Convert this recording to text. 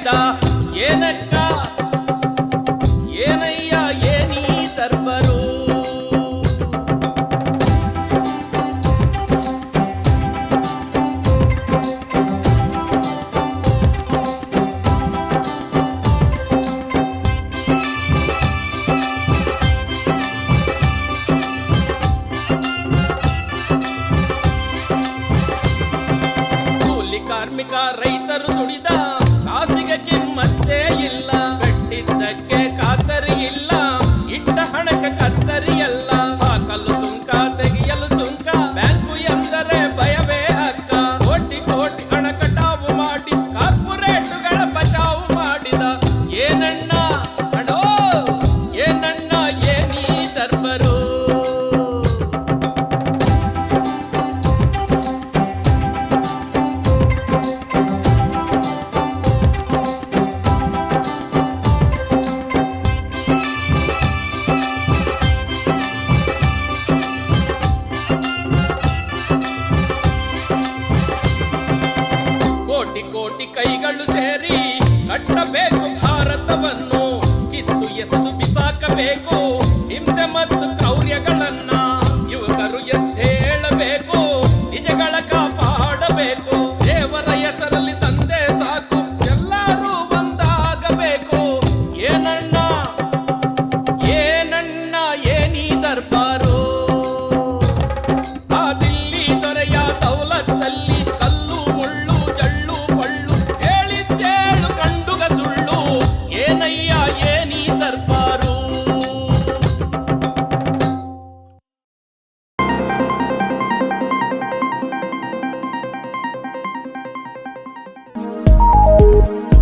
ಹೇಳಿದ ಏನಕ್ಕ ಏನಯ್ಯ ಏನಿ ದರ್ಬರು ಕಾರ್ಮಿಕ ರೈತರು ದುಡಿದ ಕಾಸಿಗೆ ಕಿಮ್ಮತ್ತೇ ಇಲ್ಲ, ಕಟ್ಟಿದ್ದಕ್ಕೆ ಖಾತರಿ ಇಲ್ಲ, ಇಟ್ಟ ಹಣಕ್ಕೆ ಕತ್ತರಿ ಅಲ್ಲ, ಹಾಕಲು ಸುಂಕ ತೆಗೆಯಲು ಸುಂಕ, ಬ್ಯಾಂಕು ಎಂದರೆ ಭಯವೇ ಅಕ್ಕ, ಕೋಟಿ ಕೋಟಿ ಹಣ ಕಟಾವು ಮಾಡಿ ಕಾರ್ಪೊರೇಟುಗಳ ಬಚಾವು ಮಾಡಿದ ಏನಣ್ಣ ಅಡೋ ಏನಣ್ಣ ಏನಿ ದರ್ಬರು ಕೋಟಿ ಕೋಟಿ ಕೈಗಳು ಸೇರಿ ಕಟ್ಟಬೇಕು ಭಾರತವನ್ನು, ಕಿತ್ತು ಎಸೆದು ಬಿಸಾಕಬೇಕು ಹಿಂಸೆ ಮತ್ತು ಕ್ರೌರ್ಯಗಳನ್ನ, ಯುವಕರು ಎದ್ದೇಳಬೇಕು ನಿಜಗಳ ಕಾಪಾಡಬೇಕು, ದೇವರ ಹೆಸರಲ್ಲಿ ತಂದೆ ಸಾಕು ಎಲ್ಲರೂ ಒಂದಾಗಬೇಕು, ಏನಣ್ಣ ಏನಣ್ಣ ಏನಿ ದರ್ಬಾರು ಆ ದಿಲ್ಲಿ ದೊರೆಯ ದೌಲತ್ತಲ್ಲಿ ಕಲ್ಲು ಮುಳ್ಳು ಜಳ್ಳು ಪಳ್ಳು ಹೇಳಿದ್ದೇಳು ಕಂಡುಗ ಸುಳ್ಳು, ಏನಯ್ಯ ಏನಿ ದರ್ಬಾರು you